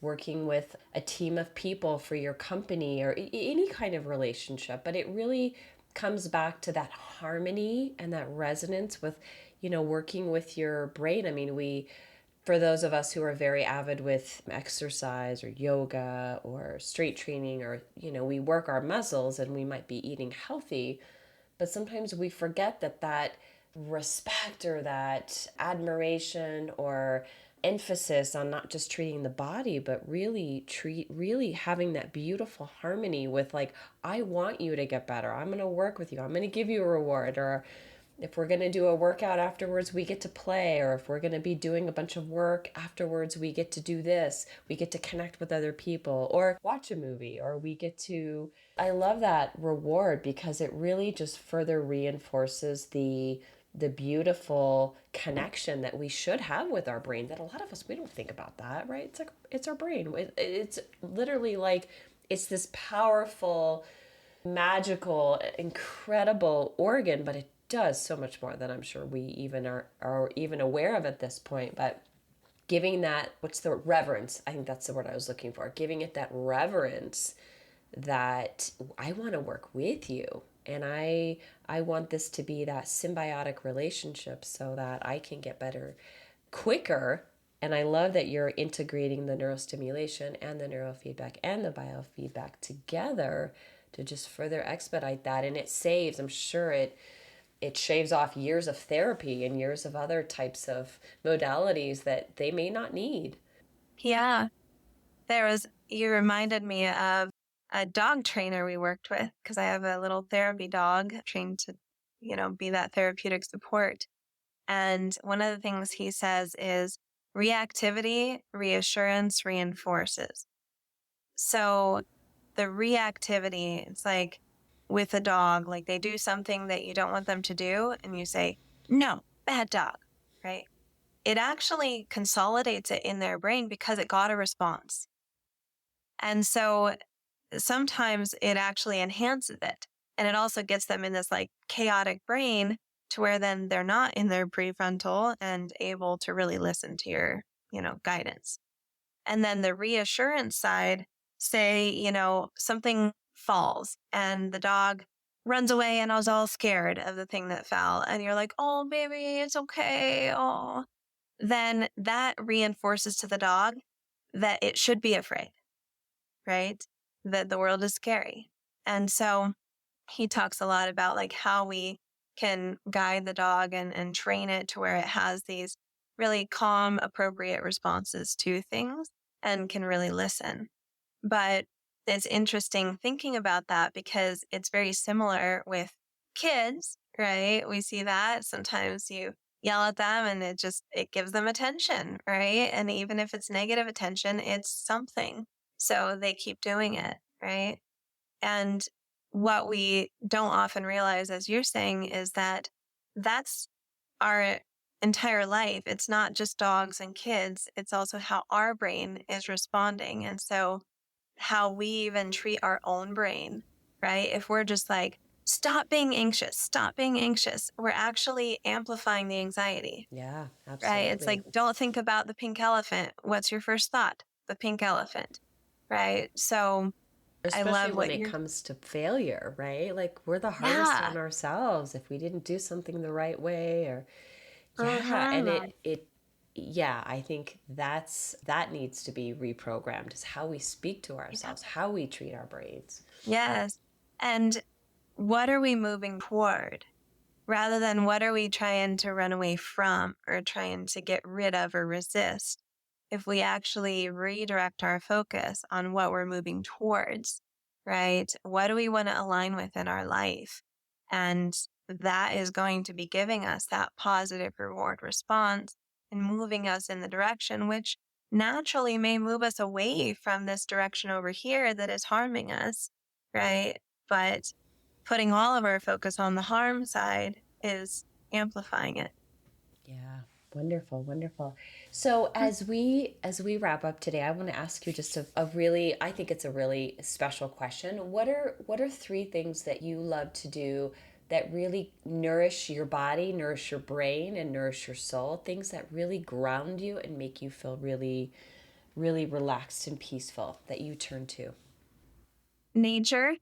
working with a team of people for your company or any kind of relationship. But it really comes back to that harmony and that resonance with, working with your brain. I mean, for those of us who are very avid with exercise or yoga or strength training, or we work our muscles and we might be eating healthy, but sometimes we forget that respect or that admiration or emphasis on not just treating the body but really having that beautiful harmony with, like, I want you to get better, I'm going to work with you, I'm going to give you a reward, or if we're going to do a workout afterwards, we get to play. Or if we're going to be doing a bunch of work afterwards, we get to do this. We get to connect with other people or watch a movie, or we get to. I love that reward because it really just further reinforces the beautiful connection that we should have with our brain, that a lot of us, we don't think about that, right? It's like, it's our brain. It's literally like, it's this powerful, magical, incredible organ, but it does so much more than I'm sure we even are even aware of at this point. But giving that, what's the reverence? I think that's the word I was looking for. Giving it that reverence that I want to work with you. And I want this to be that symbiotic relationship so that I can get better quicker. And I love that you're integrating the neurostimulation and the neurofeedback and the biofeedback together to just further expedite that. And it saves, I'm sure it shaves off years of therapy and years of other types of modalities that they may not need. Yeah. You reminded me of a dog trainer we worked with because I have a little therapy dog trained to, be that therapeutic support. And one of the things he says is reactivity, reassurance reinforces. So the reactivity, it's like with a dog, like they do something that you don't want them to do, and you say, no, bad dog, right? It actually consolidates it in their brain because it got a response. And so sometimes it actually enhances it. And it also gets them in this like chaotic brain to where then they're not in their prefrontal and able to really listen to your, guidance. And then the reassurance side, say, something falls and the dog runs away and I was all scared of the thing that fell. And you're like, oh, baby, it's okay. Oh, then that reinforces to the dog that it should be afraid, right? That the world is scary. And so he talks a lot about like how we can guide the dog and train it to where it has these really calm, appropriate responses to things and can really listen. But it's interesting thinking about that because it's very similar with kids, right? We see that sometimes you yell at them and it gives them attention, right? And even if it's negative attention, it's something. So they keep doing it, right? And what we don't often realize, as you're saying, is that that's our entire life. It's not just dogs and kids, it's also how our brain is responding. And so, how we even treat our own brain, right? If we're just like, stop being anxious, we're actually amplifying the anxiety, Yeah, right? It's absolutely. like, don't think about the pink elephant. What's your first thought? The pink elephant, right? So, I Especially love when what it you're, comes to failure, right? Like we're the hardest yeah. on ourselves if we didn't do something the right way or yeah, and Mhm. yeah, I think that needs to be reprogrammed is how we speak to Yeah. ourselves, how we treat our brains. Yes. And what are we moving toward rather than what are we trying to run away from or trying to get rid of or resist? If we actually redirect our focus on what we're moving towards, right? What do we want to align with in our life? And that is going to be giving us that positive reward response and moving us in the direction which naturally may move us away from this direction over here that is harming us, right? But putting all of our focus on the harm side is amplifying it. Yeah, wonderful, wonderful. So as we wrap up today, I want to ask you just a really, I think it's a really special question. What are three things that you love to do that really nourish your body, nourish your brain, and nourish your soul? Things that really ground you and make you feel really, really relaxed and peaceful that you turn to. Nature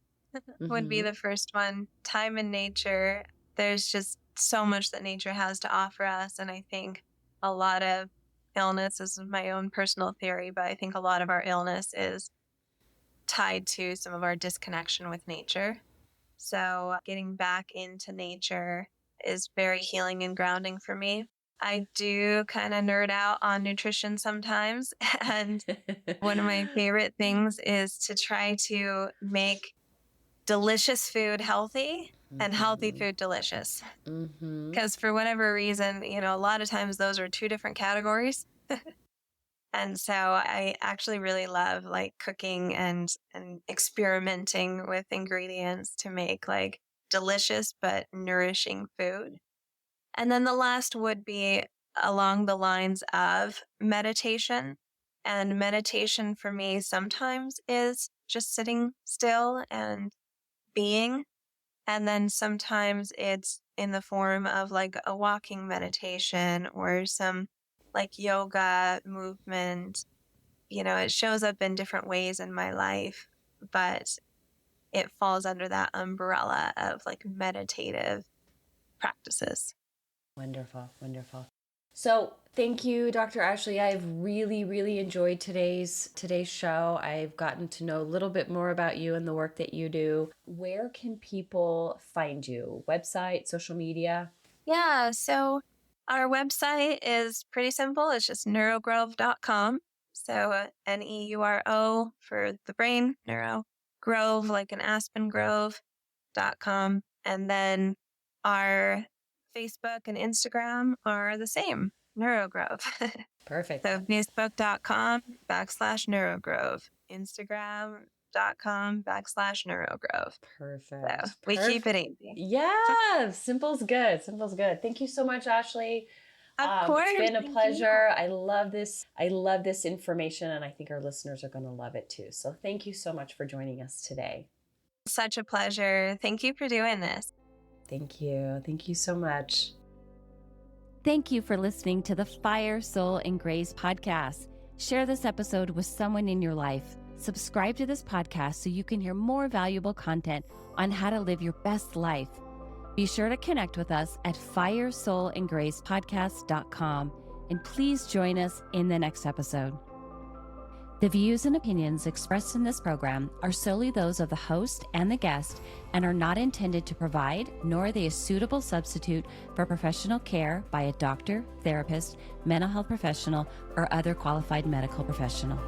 would be Mm-hmm. the first one. Time in nature. There's just so much that nature has to offer us. And I think a lot of illness, this is my own personal theory, but I think a lot of our illness is tied to some of our disconnection with nature. So getting back into nature is very healing and grounding for me. I do kind of nerd out on nutrition sometimes. And one of my favorite things is to try to make delicious food healthy and healthy Mm-hmm. food delicious. Mm-hmm. Because for whatever reason, a lot of times those are two different categories. And so I actually really love like cooking and experimenting with ingredients to make like delicious but nourishing food. And then the last would be along the lines of meditation. And meditation for me sometimes is just sitting still and being. And then sometimes it's in the form of like a walking meditation or some like yoga movement. It shows up in different ways in my life, but it falls under that umbrella of like meditative practices. Wonderful, wonderful. So thank you, Dr. Ashley. I've really, really enjoyed today's show. I've gotten to know a little bit more about you and the work that you do. Where can people find you? Website, social media? Yeah, so our website is pretty simple. It's just neurogrove.com. So Neuro for the brain, neuro, grove like an aspen grove.com. And then our Facebook and Instagram are the same, NeuroGrove. Perfect. So facebook.com/NeuroGrove. Instagram, facebook.com/NeuroGrove. So Perfect. we keep it easy. Yeah, simple's good. Simple's good. Thank you so much, Ashlie. Of course. It's been a Thank you. pleasure. I love this. I love this information, and I think our listeners are going to love it too. So thank you so much for joining us today. Such a pleasure. Thank you for doing this. Thank you. Thank you so much. Thank you for listening to the Fire, Soul, and Grace podcast. Share this episode with someone in your life. Subscribe to this podcast so you can hear more valuable content on how to live your best life. Be sure to connect with us at firesoulandgracepodcast.com, and please join us in the next episode. The views and opinions expressed in this program are solely those of the host and the guest and are not intended to provide, nor are they a suitable substitute for professional care by a doctor, therapist, mental health professional, or other qualified medical professional.